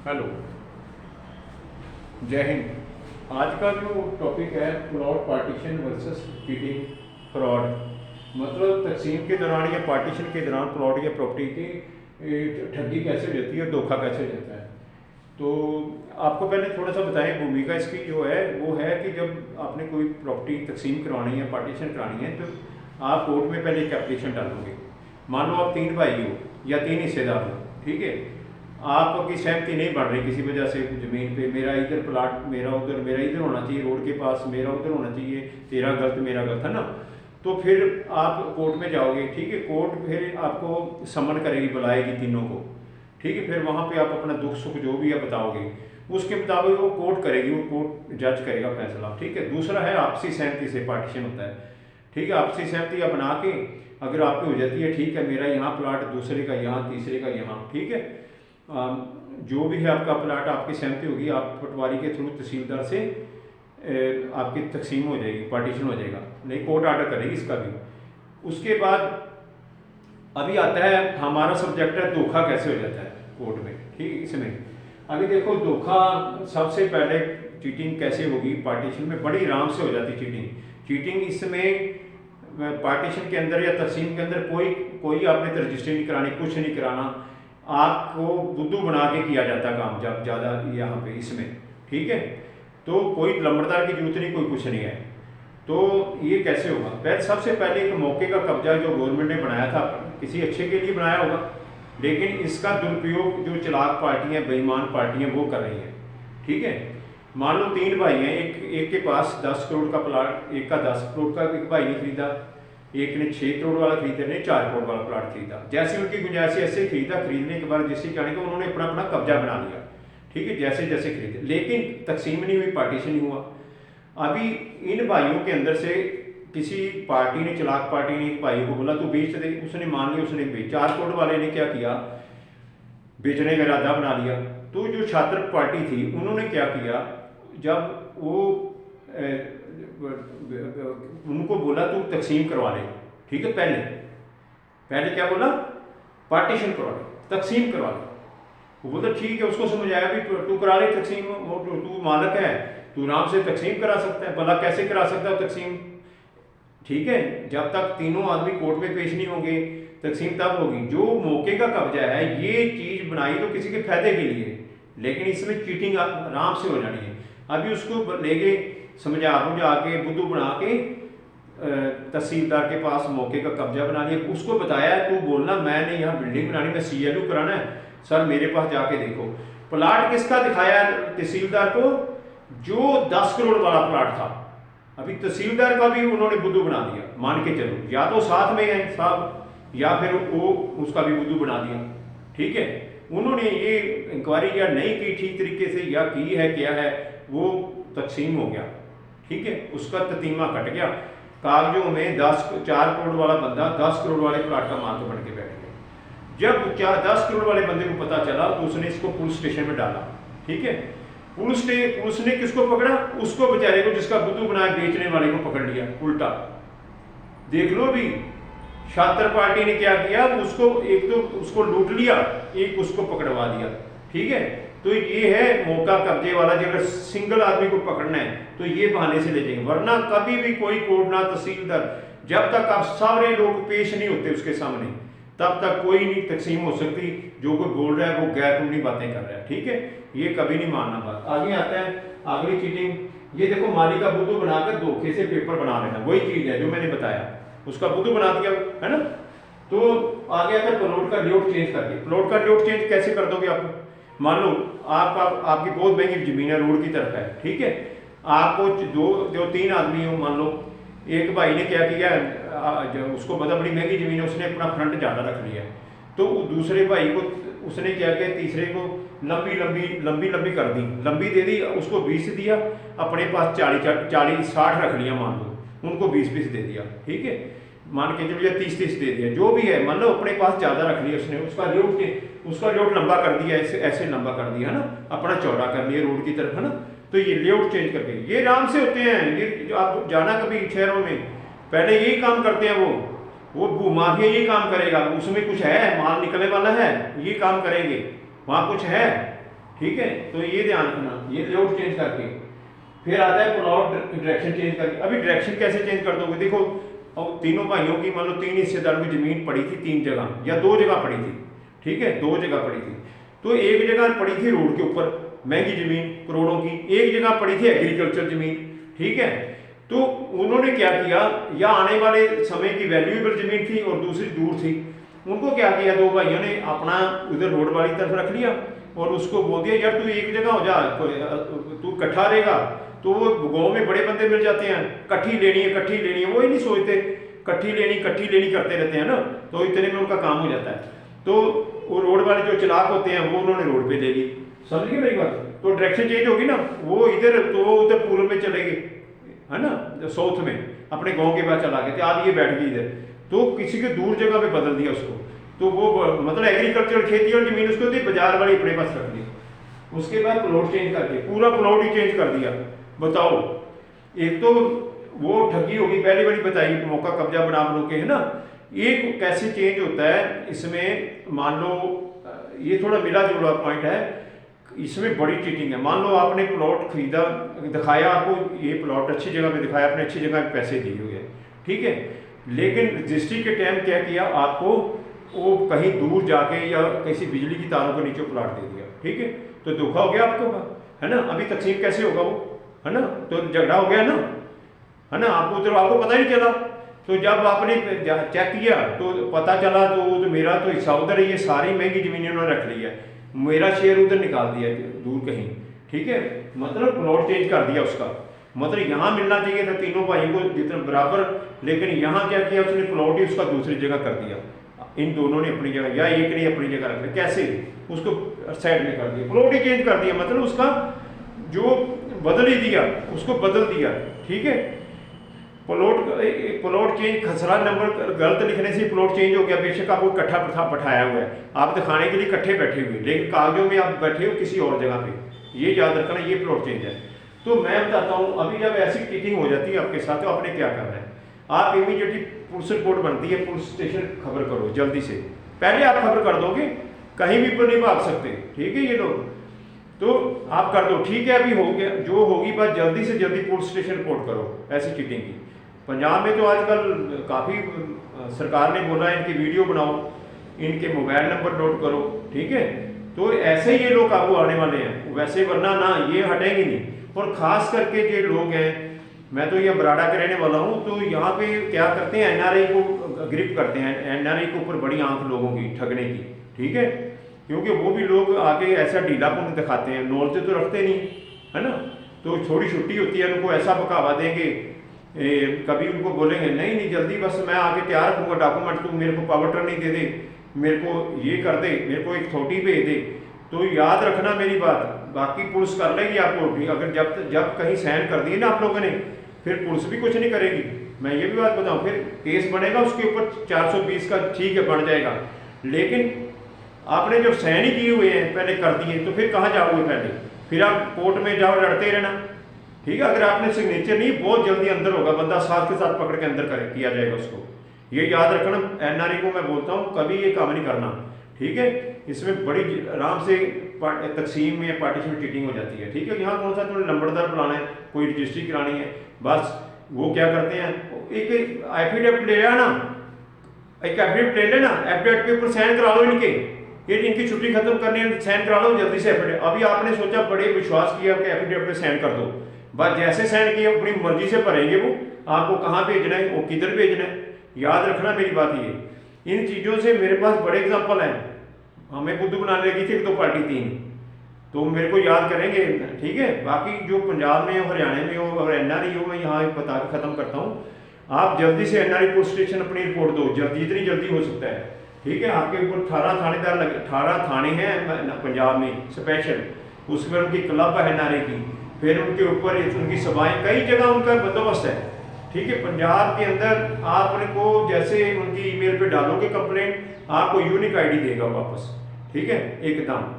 Hello, जय हिंद। आज का जो टॉपिक है plot partition versus cheating fraud. मतलब तकसीम के दौरान या पार्टीशन के दौरान प्लॉट या प्रॉपर्टी की ठगी कैसे हो जाती है और धोखा कैसे हो जाता है। तो आपको पहले थोड़ा सा बताएं, भूमिका इसकी जो है वो है कि जब आपने कोई प्रॉपर्टी तकसीम करवानी है, पार्टीशन करानी है, तो आप कोर्ट में पहले एक एप्लीकेशन डालोगे। मान लो आप 3 भाई हो या 3 हिस्सेदार हो, ठीक है। आपकी सहमति नहीं बढ़ रही किसी वजह से ज़मीन पे, मेरा इधर प्लाट, मेरा उधर, मेरा इधर होना चाहिए रोड के पास, मेरा उधर होना चाहिए, तेरा गलत मेरा गलत, है ना। तो फिर आप कोर्ट में जाओगे, ठीक है। कोर्ट फिर आपको समन करेगी, बुलाएगी तीनों को, ठीक है। फिर वहाँ पे आप अपना दुख सुख जो भी है बताओगे, उसके मुताबिक वो कोर्ट करेगी, वो कोर्ट जज करेगा फैसला, ठीक है। दूसरा है आपसी सहमति से पार्टीशन होता है, ठीक है। आपसी सहमति आप बना के अगर आपकी हो जाती है, ठीक है, मेरा यहाँ प्लाट, दूसरे का यहाँ, तीसरे का यहाँ, ठीक है। जो भी है आपका प्लाट, आपकी सहमति होगी, आप पटवारी के थ्रू तहसीलदार से आपकी तकसीम हो जाएगी, पार्टीशन हो जाएगा, नहीं कोर्ट आर्डर करेगी इसका भी। उसके बाद अभी आता है हमारा सब्जेक्ट है धोखा कैसे हो जाता है कोर्ट में, ठीक है। इसमें अभी देखो धोखा, सबसे पहले चीटिंग कैसे होगी पार्टीशन में, बड़ी आराम से हो जाती चीटिंग इसमें पार्टीशन के अंदर या तकसीम के अंदर कोई आपने रजिस्ट्री नहीं करानी, कुछ नहीं कराना। आपको बुद्धू बना के किया जाता काम जब ज़्यादा यहाँ पे इसमें, ठीक है। तो कोई लंबड़दार की जरूरत नहीं, कोई कुछ नहीं है। तो ये कैसे होगा? सबसे पहले एक मौके का कब्जा जो गवर्नमेंट ने बनाया था, किसी अच्छे के लिए बनाया होगा, लेकिन इसका दुरुपयोग जो चालाक पार्टियाँ, बेईमान पार्टियाँ वो कर रही हैं, ठीक है। मान लो 3 भाई हैं, एक के पास 10 करोड़ का प्लाट, एक का 10 करोड़ का, एक भाई ने खरीदा, एक ने 6 करोड़ वाला खरीदा, ने 4 करोड़ वाला प्लाट खरीदा। जैसे उनकी गुंजाइश ऐसे खरीदा, खरीदने के बाद जिससे कहने का उन्होंने अपना अपना कब्जा बना लिया, ठीक है, जैसे जैसे खरीदे, लेकिन तकसीम नहीं हुई, पार्टीशन नहीं हुआ। अभी इन भाइयों के अंदर से किसी पार्टी ने, चालाक पार्टी ने एक भाई को बोला तू बेच दे, उसने मान लिया, उसने बेच। 4 करोड़ वाले ने क्या किया, बेचने का इरादा बना लिया। तो जो छात्र पार्टी थी उन्होंने क्या किया, जब वो उनको बोला तू तकसीम करवा ले, ठीक है। पहले क्या बोला, पार्टीशन करवा ले, तकसीम करवा ले। वो बोलता ठीक है, उसको समझ आया भी तू करा ले तकसीम, तू मालिक है, तू आराम से तकसीम करा सकता है। भला कैसे करा सकता है तकसीम, ठीक है। जब तक तीनों आदमी कोर्ट में पेश नहीं होंगे, तकसीम तब होगी। जो मौके का कब्जा है, ये चीज बनाई तो किसी के फायदे के लिए, लेकिन इसमें चीटिंग आराम से हो जानी है। अभी उसको लेके समझा बुझा के, बुद्धू बना के तहसीलदार के पास मौके का कब्जा बना लिया। उसको बताया तू बोलना मैंने यहाँ बिल्डिंग बनानी, मैं CLU कराना है, सर मेरे पास जाके देखो। प्लाट किसका दिखाया तहसीलदार को, जो 10 करोड़ वाला प्लाट था। अभी तहसीलदार का भी उन्होंने बुद्धू बना दिया, मान के चलो, या तो साथ में है साहब, या फिर वो उसका भी बुद्धू बना दिया, ठीक है। उन्होंने ये इंक्वायरी या नहीं की ठीक तरीके से, या की है क्या है, वो तकसीम हो गया, ठीक है। उसका ततीमा कट गया, कागजों में 4 करोड़ वाला बंदा 10 करोड़ वाले प्लाट का मालिक बन के बैठ गया। जब 10 करोड़ वाले बंदे को पता चला तो उसने इसको पुलिस स्टेशन में डाला, ठीक है। पुलिस ने किसको पकड़ा, उसको बेचारे को, जिसका बुद्धू बनाया बेचने वाले को पकड़ लिया उल्टा। देख लो भी छात्र पार्टी ने क्या किया, उसको एक तो उसको लूट लिया, एक उसको पकड़वा दिया, ठीक है। तो ये है मौका कब्जे वाला। जब अगर सिंगल आदमी को पकड़ना है तो ये बहाने से ले जाएंगे, वरना कभी भी कोई कोर्ट ना तहसीलदार, जब तक आप सारे लोग पेश नहीं होते उसके सामने, तब तक कोई नहीं तकसीम हो सकती। जो कोई बोल रहा है वो गैर कानूनी बातें कर रहा है, ठीक है, ये कभी नहीं मानना बात। आगे आता है अगली चीटिंग, ये देखो माली का बुद्धू बनाकर धोखे से पेपर बना लेना, वही चीज है जो मैंने बताया, उसका बुद्धू बना दिया, है ना। तो आगे आता है प्लॉट का लेआउट चेंज करके। प्लॉट का लेआउट चेंज कैसे कर दोगे आप? मान लो आपकी बहुत महंगी जमीन है, रोड की तरफ है, ठीक है। आपको जो 3 आदमी हो, मान लो एक भाई ने क्या किया, उसको पता बड़ी महंगी जमीन है, उसने अपना फ्रंट ज़्यादा रख लिया, तो दूसरे भाई को उसने क्या किया, तीसरे को लंबी कर दी, लंबी दे दी, उसको 20 दिया, अपने पास 40-60 रख लिया, मान लो उनको 20 दे दिया, ठीक है। मान के चलो या 30 दे दिया, जो भी है, मान लो अपने पास ज़्यादा रख लिया उसने, उसका लेआउट लंबा कर दिया, ऐसे लंबा कर दिया, है ना, अपना चौड़ा कर लिया रोड की तरफ, है ना। तो ये लेआउट चेंज करके ये आराम से होते हैं। ये जो आप जाना कभी शहरों में, पहले यही काम करते हैं, वो भूमाफिया ये काम करेगा, उसमें कुछ है, माल निकलने वाला है, ये काम करेंगे, वहाँ कुछ है, ठीक है, तो ये ध्यान रखना, ये लेआउट चेंज करके। फिर आता है प्लॉट डायरेक्शन चेंज करके। अभी डायरेक्शन कैसे चेंज कर दोगे, देखो अब तीनों भाइयों की मान लो 3 हिस्सेदारों की जमीन पड़ी थी 3 जगह या 2 जगह पड़ी थी, ठीक है 2 जगह पड़ी थी। तो एक जगह पड़ी थी रोड के ऊपर महंगी जमीन करोड़ों की, एक जगह पड़ी थी एग्रीकल्चर जमीन, ठीक है। तो उन्होंने क्या किया, या आने वाले समय की वैल्यूएबल जमीन थी और दूसरी दूर थी, उनको क्या किया, 2 भाइयों ने अपना उधर रोड वाली तरफ रख लिया और उसको बोल दिया यार तू एक जगह हो जा, तू इकट्ठा रहेगा। तो वो गाँव में बड़े बंदे मिल जाते हैं, कट्ठी लेनी है कट्ठी लेनी है, वो ही नहीं सोचते, कट्ठी लेनी करते रहते हैं ना, तो इतने में उनका काम हो जाता है। तो वो रोड वाले जो चलाक होते हैं वो उन्होंने रोड पे ले ली, समझ गए मेरी बात। तो डायरेक्शन चेंज होगी ना, वो इधर तो वो उधर पूर्व में चले गए, है ना, साउथ में अपने गांव के बाद चला गए थे, आज ये बैठ गई इधर, तो किसी के दूर जगह पे बदल दिया उसको। तो वो मतलब एग्रीकल्चर खेती और जमीन उसको थी, बाजार वाली अपने पास रख दी। उसके बाद प्लॉट चेंज करके पूरा प्लॉट ही चेंज कर दिया। बताओ, एक तो वो ठगी होगी, पहली बारी बताई मौका कब्जा बना बनो के, है ना। एक कैसे चेंज होता है इसमें, मान लो ये थोड़ा मिला जुला पॉइंट है, इसमें बड़ी चीटिंग है। मान लो आपने प्लॉट खरीदा, दिखाया आपको ये प्लॉट अच्छी जगह पे दिखाया, आपने अच्छी जगह पे पैसे दिए हुए, ठीक है, लेकिन रजिस्ट्री के टाइम क्या किया, आपको वो कहीं दूर जाके या किसी बिजली की तारों के नीचे प्लॉट दे दिया, ठीक है, तो धोखा हो गया आपको, है ना। अभी तकसीम कैसे होगा वो, है ना, तो झगड़ा हो गया ना, है ना, आपको पता ही चला। तो जब आपने चेक किया तो पता चला तो मेरा तो हिस्सा उधर है, ये सारी महंगी जमीनें उन्होंने रख ली है, मेरा शेयर उधर निकाल दिया दूर कहीं, ठीक है, मतलब प्लॉट चेंज कर दिया उसका। मतलब यहाँ मिलना चाहिए था तीनों भाइयों को जितना बराबर, लेकिन यहाँ क्या किया उसने, प्लॉट ही उसका दूसरी जगह कर दिया, इन दोनों ने अपनी जगह या एक ने अपनी जगह रख लिया, कैसे उसको साइड में कर दिया, प्लॉट ही चेंज कर दिया, मतलब उसका जो बदल ही दिया, उसको बदल दिया, ठीक है। प्लॉट चेंज, खसरा नंबर गलत लिखने से प्लॉट चेंज हो गया, बेशक आपको इकट्ठा पठाया हुआ है, आप दिखाने के लिए इकट्ठे बैठे हुए, लेकिन कागजों में आप बैठे हो किसी और जगह पे, ये याद रखना, ये प्लॉट चेंज है। तो मैं बताता हूँ, अभी जब ऐसी टीचिंग हो जाती है आपके साथ, तो आपने क्या करना है, आप इमीडिएटली पुलिस रिपोर्ट बनती है, पुलिस स्टेशन खबर करो जल्दी से, पहले आप खबर कर दोगे, कहीं भी पर नहीं भाग सकते, ठीक है ये लोग, तो आप कर दो, ठीक है। अभी हो गया, जो होगी बात जल्दी से जल्दी पुलिस स्टेशन रिपोर्ट करो ऐसी चीटिंग की। पंजाब में तो आजकल काफ़ी सरकार ने बोला है इनकी वीडियो बनाओ, इनके मोबाइल नंबर नोट करो, ठीक है, तो ऐसे ही ये लोग काबू आने वाले हैं, वैसे वरना ना ये हटेंगे नहीं। और ख़ास करके जो लोग हैं, मैं तो ये बराड़ा के रहने वाला हूँ, तो यहाँ पे क्या करते हैं, एनआरआई को ग्रिप करते हैं, एनआरआई के ऊपर बड़ी आंख लोगों की ठगने की, ठीक है, क्योंकि वो भी लोग आगे ऐसा ढीलापन दिखाते हैं, नॉलेज तो रखते नहीं, है ना, तो थोड़ी छुट्टी होती है उनको ऐसा बकावा देंगे, कभी उनको बोलेंगे नहीं जल्दी बस मैं आके तैयार रखूँगा डॉक्यूमेंट, तू मेरे को पावर ट्रनिंग दे दे, मेरे को ये कर दे, मेरे को एक थोटी भेज दे। तो याद रखना मेरी बात, बाकी पुलिस कर लेगी आपको, अगर जब कहीं साइन कर दिए ना आप लोगों ने, फिर पुलिस भी कुछ नहीं करेगी। मैं ये भी बात बताऊँ, फिर केस बनेगा उसके ऊपर 420 का, ठीक है बढ़ जाएगा, लेकिन आपने जब साइन ही किए हुए हैं पहले कर दिए, तो फिर कहाँ जाओगे पहले, फिर आप कोर्ट में जाओ लड़ते रहना, ठीक है। अगर आपने सिग्नेचर नहीं, बहुत जल्दी अंदर होगा बंदा, साथ के साथ पकड़ के अंदर किया जाएगा उसको, ये याद रखना। एनआरआई को मैं बोलता हूँ कभी ये काम नहीं करना, ठीक है। इसमें बड़ी आराम से तकसीम में पार्टीशन चीटिंग हो जाती है, ठीक है। यहाँ कौन सा तुमने नंबरदार बुलाना है, कोई रजिस्ट्री करानी है, बस वो क्या करते हैं, एक एफिडेविट ले लेना, एक एफिडेविट ले लेना, एफिडेविट के ऊपर साइन करा लो इनके, ये इनकी छुट्टी खत्म करनी है, साइन करा लो जल्दी से एफिडेविट। अभी आपने सोचा बड़े विश्वास किया कि एफिडेविट पे साइन कर दो, बस जैसे साइन किए अपनी मर्जी से भरेंगे वो, आपको कहाँ भेजना है, वो किधर भेजना है, याद रखना मेरी बात ये। इन चीज़ों से मेरे पास बड़े एग्जाम्पल हैं, हमें बुद्धू बनाने लगी थी 2 पार्टी 3, तो मेरे को याद करेंगे, ठीक है। बाकी जो पंजाब में हो, हरियाणा में हो और एनआरआई हो, मैं यहाँ बता के ख़त्म करता हूँ, आप जल्दी से एनआरआई पुलिस स्टेशन अपनी रिपोर्ट दो, जल्दी जितनी जल्दी हो सकता है, ठीक है। आपके ऊपर 18 थानेदार 18 थाने हैं पंजाब में स्पेशल, उसमें उनकी क्लब है एनआरआई की, फिर उनके ऊपर उनकी सभाएं, कई जगह उनका बंदोबस्त है, ठीक है। पंजाब के अंदर आपने को जैसे उनकी ईमेल पे डालोगे कंप्लेंट, आपको यूनिक आईडी देगा वापस, ठीक है, एकदम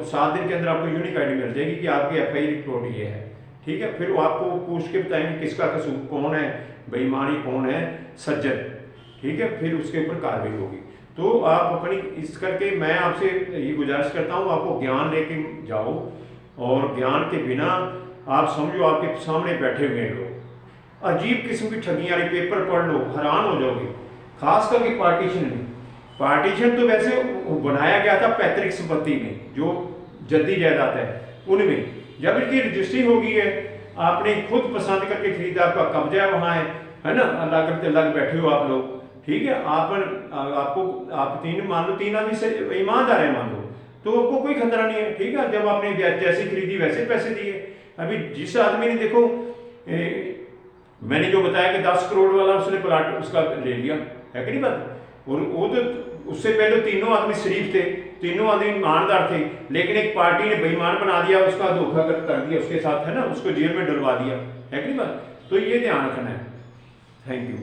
7 दिन के अंदर आपको यूनिक आईडी मिल जाएगी कि आपकी एफआईआर रिपोर्ट ये है, ठीक है। फिर वो आपको पूछ के बताएंगे किसका कसूर, कौन है बेईमानी, कौन है सज्जन, ठीक है, फिर उसके ऊपर कार्रवाई होगी। तो आप अपनी इस करके मैं आपसे ये गुजारिश करता हूँ, आपको ज्ञान लेके जाओ, और ज्ञान के बिना आप समझो आपके सामने बैठे हुए हैं लोग, अजीब किस्म की ठगियाँ, पेपर पढ़ लो हैरान हो जाओगे। खास करके पार्टीशन में, पार्टीशन तो वैसे बनाया गया था पैतृक संपत्ति में, जो जद्दी जायदाद है उनमें, जब इनकी रजिस्ट्री हो गई है, आपने खुद पसंद करके खरीदा, आपका कब्जा है वहाँ है ना, अल्लाह करते लग बैठे हो आप लोग, ठीक है। आपको आप तीन मान लो, तीन आदमी से ईमानदार है मान लो, तो आपको कोई खतरा नहीं है, ठीक है। जब आपने जैसी खरीदी वैसे पैसे दिए। अभी जिस आदमी ने देखो मैंने जो बताया कि 10 करोड़ वाला उसने प्लाट उसका ले लिया, है कि नहीं बात, और वो तो उससे पहले तीनों आदमी शरीफ थे, तीनों आदमी ईमानदार थे, लेकिन एक पार्टी ने बेईमान बना दिया, उसका धोखा कर दिया उसके साथ, है ना, उसको जेल में डलवा दिया, है कि नहीं बात। तो ये ध्यान रखना है। Thank you.